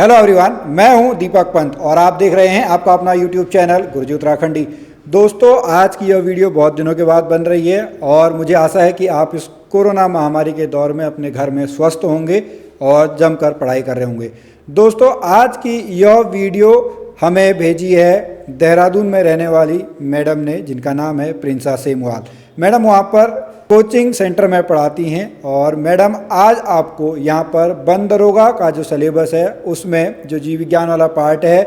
Hello everyone, मैं हूं दीपक पंत और आप देख रहे हैं आपका अपना यूट्यूब चैनल गुरुजी उत्तराखंडी। दोस्तों, आज की यह वीडियो बहुत दिनों के बाद बन रही है और मुझे आशा है कि आप इस कोरोना महामारी के दौर में अपने घर में स्वस्थ होंगे और जमकर पढ़ाई कर रहे होंगे। दोस्तों, आज की यह वीडियो हमें भेजी है देहरादून में रहने वाली मैडम ने, जिनका नाम है प्रिंसा सेमवाल। मैडम वहाँ पर कोचिंग सेंटर में पढ़ाती हैं और मैडम आज आपको यहाँ पर वन दरोगा का जो सिलेबस है उसमें जो जीव विज्ञान वाला पार्ट है,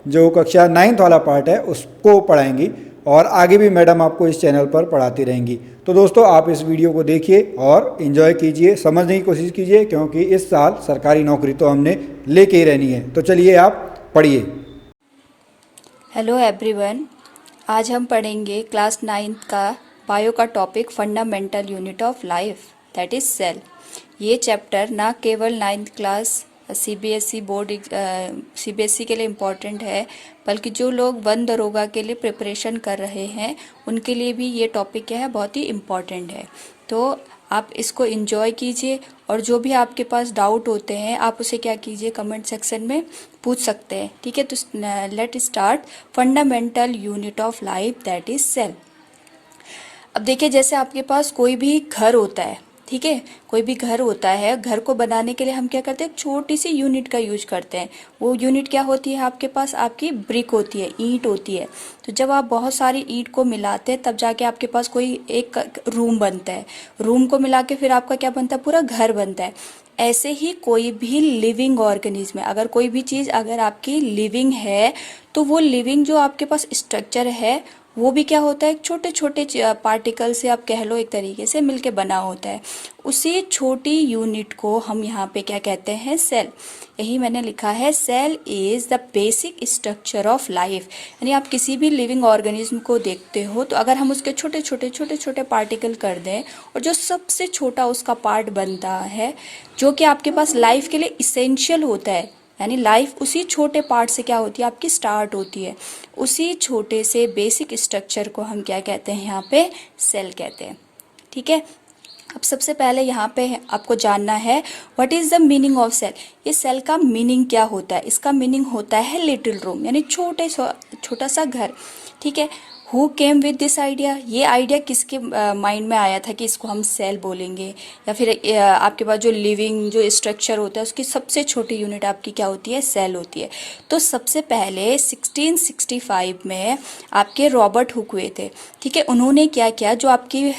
जो कक्षा 9th वाला पार्ट है, उसको पढ़ाएंगी और आगे भी मैडम आपको इस चैनल पर पढ़ाती रहेंगी। तो दोस्तों, आप इस वीडियो को देखिए और इन्जॉय कीजिए, समझने की कोशिश कीजिए, क्योंकि इस साल सरकारी नौकरी तो हमने लेके ही रहनी है। तो चलिए आप पढ़िए। हेलो एवरीवन, आज हम पढ़ेंगे क्लास 9th का बायो का topic fundamental unit of life, that is cell. ये चैप्टर ना केवल 9th class CBSE board CBSE के लिए इम्पॉर्टेंट है, बल्कि जो लोग वन दरोगा के लिए प्रिपरेशन कर रहे हैं उनके लिए भी ये टॉपिक क्या है, बहुत ही इम्पॉर्टेंट है। तो आप इसको एंजॉय कीजिए और जो भी आपके पास डाउट होते हैं आप उसे क्या कीजिए, कमेंट सेक्शन में पूछ सकते हैं। ठीक है, तो let start. Fundamental unit of life, that is cell. अब देखिए, जैसे आपके पास कोई भी घर होता है, ठीक है, कोई भी घर होता है, घर को बनाने के लिए हम क्या करते हैं, एक छोटी सी यूनिट का यूज करते हैं। वो यूनिट क्या होती है आपके पास, आपकी ब्रिक होती है, ईंट होती है। तो जब आप बहुत सारी ईंट को मिलाते हैं तब जाके आपके पास कोई एक रूम बनता है। रूम को मिला के फिर आपका क्या बनता है, पूरा घर बनता है। ऐसे ही कोई भी लिविंग ऑर्गेनिज्म है, अगर कोई भी चीज़ अगर आपकी लिविंग है तो वो लिविंग जो आपके पास स्ट्रक्चर है वो भी क्या होता है, छोटे छोटे पार्टिकल से आप कह लो एक तरीके से मिलके बना होता है। उसी छोटी यूनिट को हम यहाँ पे क्या कहते हैं, सेल। यही मैंने लिखा है, cell is the basic structure of life. यानी आप किसी भी लिविंग ऑर्गेनिज्म को देखते हो तो अगर हम उसके छोटे छोटे पार्टिकल कर दें और जो सबसे छोटा उसका पार्ट बनता है, जो कि आपके पास लाइफ के लिए इसेंशियल होता है, यानी लाइफ उसी छोटे पार्ट से क्या होती है, आपकी स्टार्ट होती है। उसी छोटे से बेसिक स्ट्रक्चर को हम क्या कहते हैं, यहाँ पे सेल कहते हैं। ठीक है, अब सबसे पहले यहाँ पे आपको जानना है what is the meaning of cell. ये सेल का मीनिंग क्या होता है, इसका मीनिंग होता है लिटिल रूम, यानी छोटा सा घर। ठीक है, who came with this idea, ये आइडिया किसके माइंड में आया था कि इसको हम सेल बोलेंगे, या फिर आपके पास जो लिविंग जो स्ट्रक्चर होता है उसकी सबसे छोटी यूनिट आपकी क्या होती है, सेल होती है। तो सबसे पहले 1665 में आपके रॉबर्ट हुक हुए थे। ठीक है, उन्होंने क्या किया, जो आपकी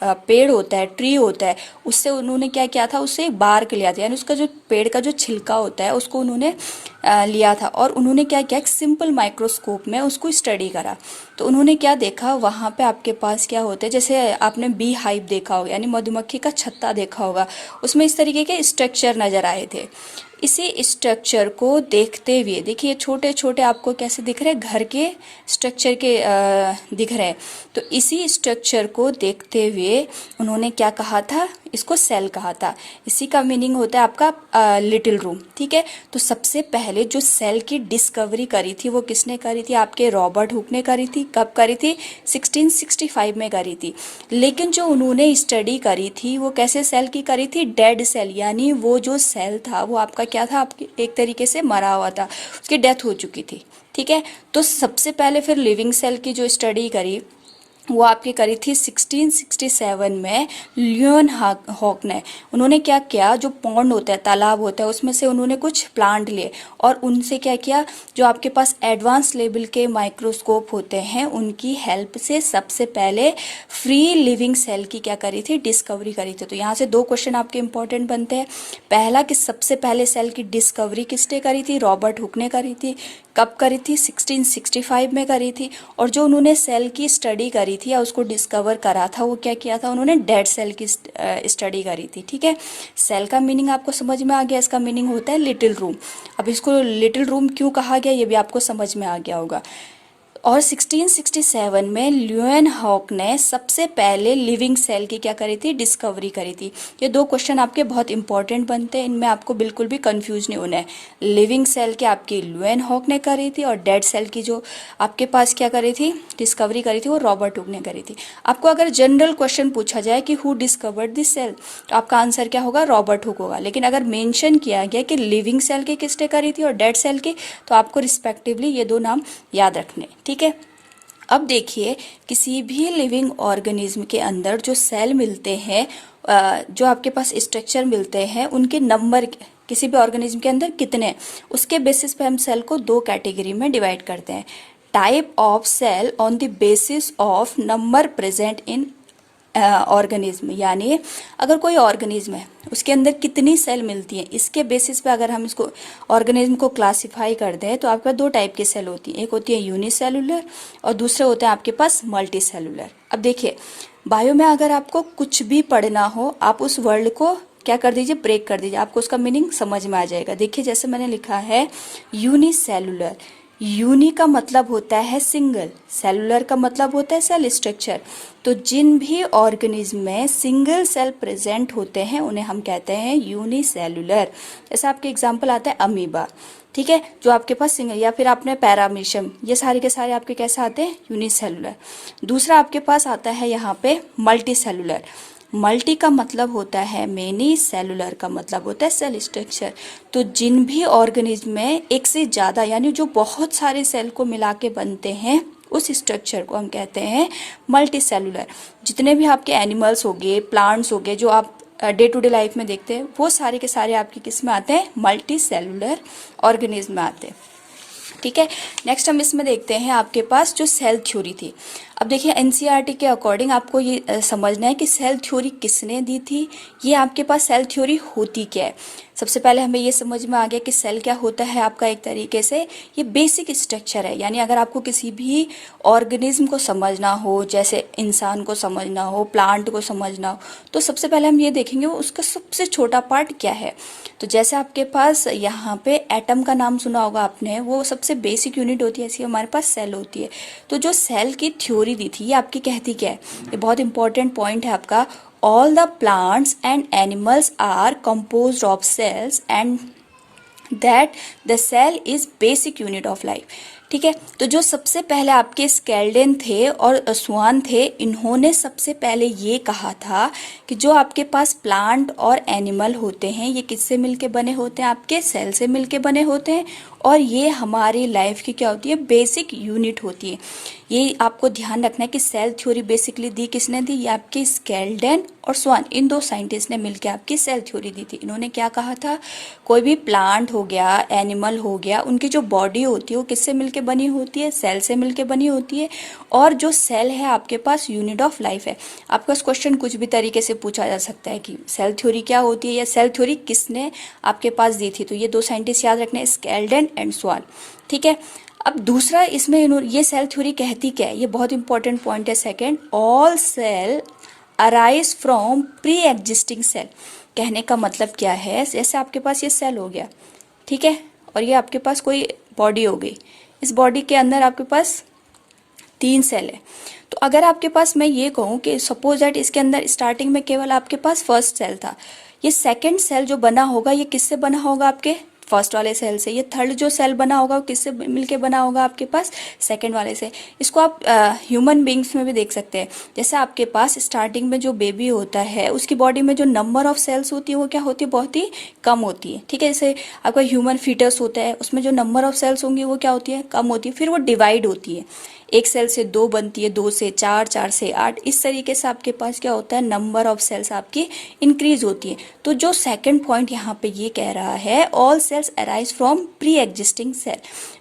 पेड़ होता है, ट्री होता है, उससे उन्होंने क्या किया था, उससे बार्क लिया था, यानी उसका जो पेड़ का जो छिलका होता है उसको उन्होंने लिया था और उन्होंने क्या किया, एक सिंपल माइक्रोस्कोप में उसको स्टडी करा। तो उन्होंने क्या देखा, वहाँ पे आपके पास क्या होता है, जैसे आपने बी हाइव देखा होगा, यानी मधुमक्खी का छत्ता देखा होगा, उसमें इस तरीके के स्ट्रक्चर नज़र आए थे। इसी स्ट्रक्चर को देखते हुए, देखिए छोटे छोटे आपको कैसे दिख रहे हैं, घर के स्ट्रक्चर के दिख रहे हैं। तो इसी स्ट्रक्चर को देखते हुए उन्होंने क्या कहा था, इसको सेल कहा था। इसी का मीनिंग होता है आपका लिटिल रूम। ठीक है, तो सबसे पहले जो सेल की डिस्कवरी करी थी वो किसने करी थी, आपके रॉबर्ट हुक ने करी थी। कब करी थी, 1665 में करी थी। लेकिन जो उन्होंने स्टडी करी थी वो कैसे सेल की करी थी, डेड सेल, यानी वो जो सेल था वो आपका क्या था, आपके एक तरीके से मरा हुआ था, उसकी डेथ हो चुकी थी। ठीक है, तो सबसे पहले फिर लिविंग सेल की जो स्टडी करी वो आपकी करी थी 1667 में लियोन हॉक ने। उन्होंने क्या किया, जो पॉन्ड होता है, तालाब होता है, उसमें से उन्होंने कुछ प्लांट लिए और उनसे क्या किया, जो आपके पास एडवांस लेवल के माइक्रोस्कोप होते हैं उनकी हेल्प से सबसे पहले फ्री लिविंग सेल की क्या करी थी, डिस्कवरी करी थी। तो यहाँ से दो क्वेश्चन आपके इंपॉर्टेंट बनते हैं। पहला कि सबसे पहले सेल की डिस्कवरी किसने करी थी, रॉबर्ट हुक ने करी थी। कब करी थी, 1665 में करी थी। और जो उन्होंने सेल की स्टडी करी थी या उसको डिस्कवर करा था वो क्या किया था, उन्होंने डेड सेल की स्टडी करी थी। ठीक है, सेल का मीनिंग आपको समझ में आ गया, इसका मीनिंग होता है लिटिल रूम। अब इसको लिटिल रूम क्यों कहा गया ये भी आपको समझ में आ गया होगा। और 1667 में ल्यूएनहॉक ने सबसे पहले लिविंग सेल की क्या करी थी, डिस्कवरी करी थी। ये दो क्वेश्चन आपके बहुत इंपॉर्टेंट बनते हैं, इनमें आपको बिल्कुल भी कंफ्यूज नहीं होना है। लिविंग सेल की आपकी ल्यूएनहॉक ने करी थी और डेड सेल की जो आपके पास क्या करी थी, डिस्कवरी करी थी, वो रॉबर्ट हुक ने करी थी। आपको अगर जनरल क्वेश्चन पूछा जाए कि हु डिस्कवर्ड दिस सेल, तो आपका आंसर क्या होगा, रॉबर्ट हुक होगा। लेकिन अगर मेंशन किया गया कि लिविंग सेल की किसने करी थी और डेड सेल की, तो आपको रिस्पेक्टिवली ये दो नाम याद रखने, ठीक है। अब देखिए, किसी भी लिविंग ऑर्गेनिज्म के अंदर जो सेल मिलते हैं, जो आपके पास स्ट्रक्चर मिलते हैं, उनके नंबर किसी भी ऑर्गेनिज्म के अंदर कितने हैं, उसके बेसिस पे हम सेल को दो कैटेगरी में डिवाइड करते हैं। Type of cell on the basis of number present in organism, यानी अगर कोई ऑर्गेनिज्म है उसके अंदर कितनी सेल मिलती हैं, इसके बेसिस पे अगर हम इसको ऑर्गेनिज्म को क्लासिफाई कर दें, तो आपके पास दो टाइप की सेल होती हैं। एक होती है यूनिसेलुलर और दूसरे होते हैं आपके पास मल्टी सेलुलर। अब देखिए, बायो में अगर आपको कुछ भी पढ़ना हो, आप उस वर्ड को क्या कर दीजिए, ब्रेक कर दीजिए, आपको उसका मीनिंग समझ में आ जाएगा। देखिए, जैसे मैंने लिखा है यूनिसेलुलर, यूनि का मतलब होता है सिंगल, सेलुलर का मतलब होता है सेल स्ट्रक्चर। तो जिन भी ऑर्गेनिज्म में सिंगल सेल प्रेजेंट होते हैं उन्हें हम कहते हैं यूनिसेलुलर। जैसे आपके एग्जांपल आता है अमीबा, ठीक है, जो आपके पास सिंगल, या फिर आपने पैरामीशियम, ये सारे के सारे आपके कैसे आते हैं, यूनिसेलुलर। दूसरा आपके पास आता है यहाँ पे मल्टी सेलुलर। मल्टी का मतलब होता है मेनी, सेलुलर का मतलब होता है सेल स्ट्रक्चर। तो जिन भी ऑर्गेनिज्म में एक से ज़्यादा, यानी जो बहुत सारे सेल को मिला के बनते हैं, उस स्ट्रक्चर को हम कहते हैं मल्टी सेलुलर। जितने भी आपके एनिमल्स हो गए, प्लांट्स हो गए, जो आप डे टू डे लाइफ में देखते हैं, वो सारे के सारे आपके किस में आते हैं, मल्टी सेलुलर ऑर्गेनिज्म में आते हैं, ठीक है। नेक्स्ट हम इसमें देखते हैं आपके पास जो सेल थ्योरी थी। अब देखिए, एनसीईआरटी के अकॉर्डिंग आपको ये समझना है कि सेल थ्योरी किसने दी थी, ये आपके पास सेल थ्योरी होती क्या है। सबसे पहले हमें ये समझ में आ गया कि सेल क्या होता है आपका, एक तरीके से ये बेसिक स्ट्रक्चर है। यानी अगर आपको किसी भी ऑर्गेनिज्म को समझना हो, जैसे इंसान को समझना हो, प्लांट को समझना हो, तो सबसे पहले हम ये देखेंगे उसका सबसे छोटा पार्ट क्या है। तो जैसे आपके पास यहाँ पे एटम का नाम सुना होगा आपने, वो सबसे बेसिक यूनिट होती है, ऐसी हमारे पास सेल होती है। तो जो सेल की थ्योरी दी थी, ये आपकी कहती क्या है, ये बहुत इंपॉर्टेंट पॉइंट है आपका। All the plants and animals are composed of cells and that the cell is basic unit of life, ठीक है। तो जो सबसे पहले आपके स्केल्डेन थे और स्वान थे, इन्होंने सबसे पहले ये कहा था कि जो आपके पास प्लांट और एनिमल होते हैं, ये किससे मिलके बने होते हैं, आपके सेल से मिलके बने होते हैं, और ये हमारी लाइफ की क्या होती है, बेसिक यूनिट होती है। ये आपको ध्यान रखना है कि सेल थ्योरी बेसिकली दी किसने दी, ये आपके स्केल्डेन और स्वान, इन दो साइंटिस्ट ने मिलकर आपकी सेल थ्योरी दी थी। इन्होंने क्या कहा था, कोई भी प्लांट हो गया, एनिमल हो गया, उनकी जो बॉडी होती है वो किससे मिलके बनी होती है, सेल से मिलके बनी होती है। और जो सेल है आपके पास यूनिट ऑफ लाइफ है। आपका क्वेश्चन कुछ भी तरीके से पूछा जा सकता है कि सेल थ्योरी क्या होती है या सेल थ्योरी किसने आपके पास दी थी। तो ये दो साइंटिस्ट याद रखने, स्केल्डेन एंड स्वान, ठीक है। अब दूसरा इसमें ये सेल थ्योरी कहती क्या है, ये बहुत इंपॉर्टेंट पॉइंट है। Second, all cell arise from pre existing cell. कहने का मतलब क्या है, जैसे आपके पास ये सेल हो गया, ठीक है, और ये आपके पास कोई बॉडी हो गई, इस बॉडी के अंदर आपके पास 3 सेल है। तो अगर आपके पास मैं ये कहूँ कि सपोज दैट इसके अंदर स्टार्टिंग में केवल आपके पास फर्स्ट सेल था, ये सेकंड सेल जो बना होगा ये किससे बना होगा, आपके फर्स्ट वाले सेल से। ये थर्ड जो सेल बना होगा वो किससे मिलके बना होगा, आपके पास सेकंड वाले से। इसको आप ह्यूमन बींग्स में भी देख सकते हैं। जैसे आपके पास स्टार्टिंग में जो बेबी होता है, उसकी बॉडी में जो नंबर ऑफ सेल्स होती है वो क्या होती है, बहुत ही कम होती है, ठीक है। जैसे आपका ह्यूमन फीटस होता है, उसमें जो नंबर ऑफ सेल्स होंगी वो क्या होती है, कम होती है। फिर वो डिवाइड होती है, एक सेल से 2 बनती है, 2 से 4, 4 से 8, इस तरीके से आपके पास क्या होता है, नंबर ऑफ सेल्स आपकी इंक्रीज होती है। तो जो सेकंड पॉइंट यहाँ पे ये कह रहा है, all cells arise from pre existing cell.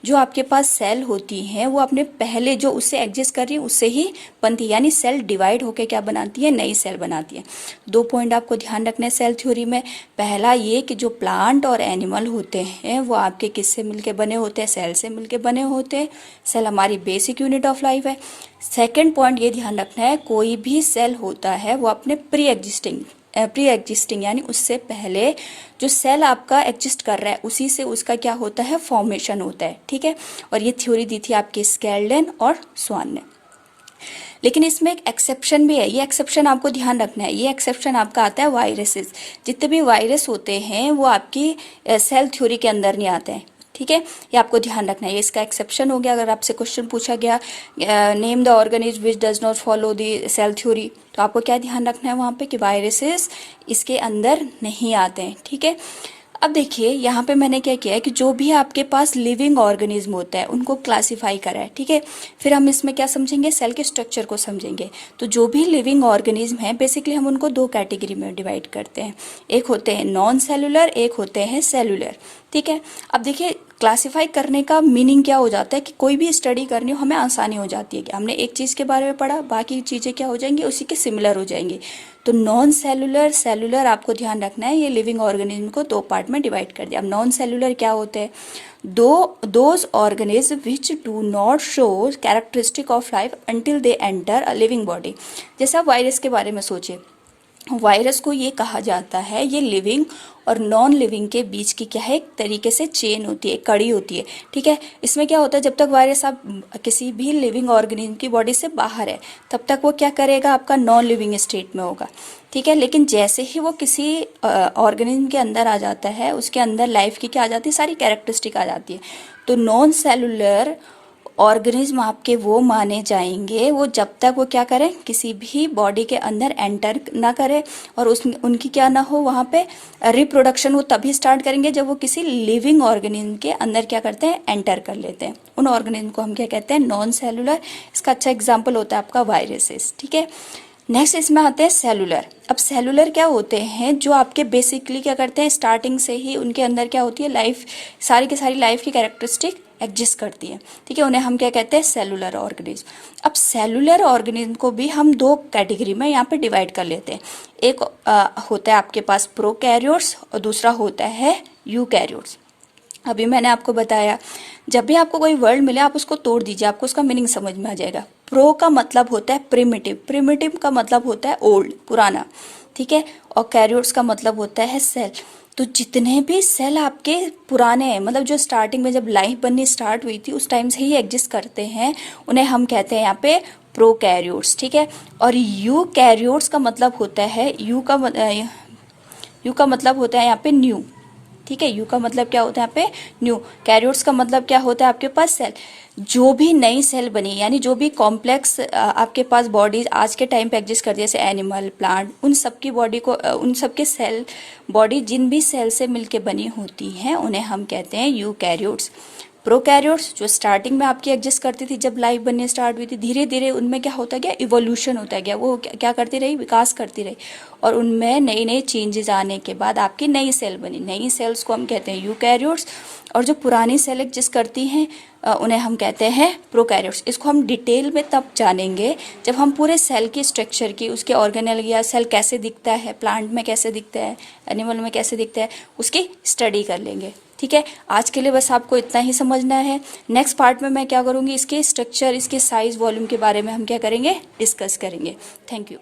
जो आपके पास सेल होती हैं वो अपने पहले जो उससे एग्जिस्ट कर रही है उससे ही बनती है, यानी सेल डिवाइड होकर क्या बनाती है, नई सेल बनाती है। 2 पॉइंट आपको ध्यान रखने हैं सेल थ्योरी में। पहला ये कि जो प्लांट और एनिमल होते हैं वो आपके किससे मिलके बने होते हैं, सेल से मिलके बने होते हैं। सेल हमारी बेसिक यूनिट ऑफ लाइफ है। सेकंड पॉइंट ये ध्यान रखना है, कोई भी सेल होता है वो अपने प्री एग्जिस्टिंग प्री एग्जिस्टिंग यानी उससे पहले जो सेल आपका एग्जिस्ट कर रहा है उसी से उसका क्या होता है, फॉर्मेशन होता है, ठीक है। और ये थ्योरी दी थी आपके स्केल्डन और स्वान ने। लेकिन इसमें एक एक्सेप्शन भी है, ये एक्सेप्शन आपको ध्यान रखना है। ये एक्सेप्शन आपका आता है वायरसेस। जितने भी वायरस होते हैं वो आपकी सेल थ्योरी के अंदर नहीं आते हैं, ठीक है। ये आपको ध्यान रखना है, ये इसका एक्सेप्शन हो गया। अगर आपसे क्वेश्चन पूछा गया name the organism which does not follow the cell theory, तो आपको क्या ध्यान रखना है वहाँ पे कि वायरसेस इसके अंदर नहीं आते हैं, ठीक है। अब देखिए यहाँ पे मैंने क्या किया है कि जो भी आपके पास लिविंग ऑर्गेनिज्म होता है उनको क्लासिफाई करा है, ठीक है। फिर हम इसमें क्या समझेंगे, सेल के स्ट्रक्चर को समझेंगे। तो जो भी लिविंग ऑर्गेनिज्म है बेसिकली हम उनको दो कैटेगरी में डिवाइड करते हैं, एक होते हैं नॉन सेलुलर, एक होते हैं सेलुलर, ठीक है। अब देखिए क्लासिफाई करने का मीनिंग क्या हो जाता है कि कोई भी स्टडी करनी हो हमें आसानी हो जाती है कि हमने एक चीज़ के बारे में पढ़ा, बाकी चीज़ें क्या हो जाएंगी, उसी के सिमिलर हो जाएंगी। तो नॉन सेलुलर, सेलुलर आपको ध्यान रखना है, ये लिविंग ऑर्गेनिज्म को दो पार्ट में डिवाइड कर दिया। अब नॉन सेलुलर क्या होते हैं, those organism which do not show characteristic of life until they enter a living body. जैसे आप वायरस के बारे में सोचिए, वायरस को ये कहा जाता है, ये लिविंग और नॉन लिविंग के बीच की क्या है, एक तरीके से चेन होती है, कड़ी होती है, ठीक है। इसमें क्या होता है, जब तक वायरस आप किसी भी लिविंग ऑर्गेनिज्म की बॉडी से बाहर है तब तक वो क्या करेगा, आपका नॉन लिविंग स्टेट में होगा, ठीक है। लेकिन जैसे ही वो किसी ऑर्गेनिज्म के अंदर आ जाता है, उसके अंदर लाइफ की क्या आ जाती है, सारी कैरेक्टरिस्टिक आ जाती है। तो नॉन सेलुलर ऑर्गेनिज्म आपके वो माने जाएंगे वो जब तक वो क्या करें, किसी भी बॉडी के अंदर एंटर ना करें और उनकी क्या ना हो वहाँ पे रिप्रोडक्शन, वो तभी स्टार्ट करेंगे जब वो किसी लिविंग ऑर्गेनिज्म के अंदर क्या करते हैं, एंटर कर लेते हैं। उन ऑर्गेनिज्म को हम क्या कहते हैं, नॉन सेलुलर। इसका अच्छा एग्जाम्पल होता है आपका वायरसेस, ठीक है। नेक्स्ट इसमें आते हैं सेलुलर। अब सेलुलर क्या होते हैं, जो आपके बेसिकली क्या करते हैं, स्टार्टिंग से ही उनके अंदर क्या होती है, लाइफ, सारी की सारी लाइफ की कैरेक्टरिस्टिक एग्जिस्ट करती है, ठीक है। उन्हें हम क्या कहते हैं, सेलुलर ऑर्गेनिज्म। अब सेलुलर ऑर्गेनिज्म को भी हम दो कैटेगरी में यहाँ पे डिवाइड कर लेते हैं। एक होता है आपके पास प्रोकैरियोट्स और दूसरा होता है यूकैरियोट्स। अभी मैंने आपको बताया, जब भी आपको कोई वर्ड मिले आप उसको तोड़ दीजिए, आपको उसका मीनिंग समझ में आ जाएगा। प्रो का मतलब होता है प्रिमिटिव, प्रिमिटिव का मतलब होता है ओल्ड, पुराना, ठीक है। और कैरियोट्स का मतलब होता है सेल। तो जितने भी सेल आपके पुराने हैं, मतलब जो स्टार्टिंग में जब लाइफ बननी स्टार्ट हुई थी उस टाइम से ही एग्जिस्ट करते हैं, उन्हें हम कहते हैं यहाँ पे प्रोकैरियोट्स, ठीक है। और यूकैरियोट्स का मतलब होता है, यू का मतलब होता है यहाँ पे न्यू, ठीक है। यू का मतलब क्या होता है यहाँ पे, न्यू। कैरियोट्स का मतलब क्या होता है आपके पास, सेल। जो भी नई सेल बनी, यानी जो भी कॉम्प्लेक्स आपके पास बॉडीज आज के टाइम पे एग्जिस्ट करती है, जैसे एनिमल, प्लांट, उन सब की बॉडी को, उन सब के सेल बॉडी जिन भी सेल से मिलके बनी होती हैं उन्हें हम कहते हैं यूकैरियोट्स। प्रोकैरियोट्स जो स्टार्टिंग में आपकी एग्जिस्ट करती थी, जब लाइफ बननी स्टार्ट हुई थी, धीरे धीरे उनमें क्या होता गया, इवोल्यूशन होता गया, वो क्या करती रही, विकास करती रही, और उनमें नई नई चेंजेस आने के बाद आपकी नई सेल बनी। नई सेल्स को हम कहते हैं यूकैरियोट्स, और जो पुरानी सेल एग्जिस्ट करती हैं उन्हें हम कहते हैं प्रोकैरियोट्स। इसको हम डिटेल में तब जानेंगे जब हम पूरे सेल की स्ट्रक्चर की, उसके ऑर्गेनेल या सेल कैसे दिखता है, प्लांट में कैसे दिखता है, एनिमल में कैसे दिखता है, उसकी स्टडी कर लेंगे, ठीक है। आज के लिए बस आपको इतना ही समझना है। नेक्स्ट पार्ट में मैं क्या करूँगी, इसके स्ट्रक्चर, इसके साइज, वॉल्यूम के बारे में हम क्या करेंगे, डिस्कस करेंगे। Thank you.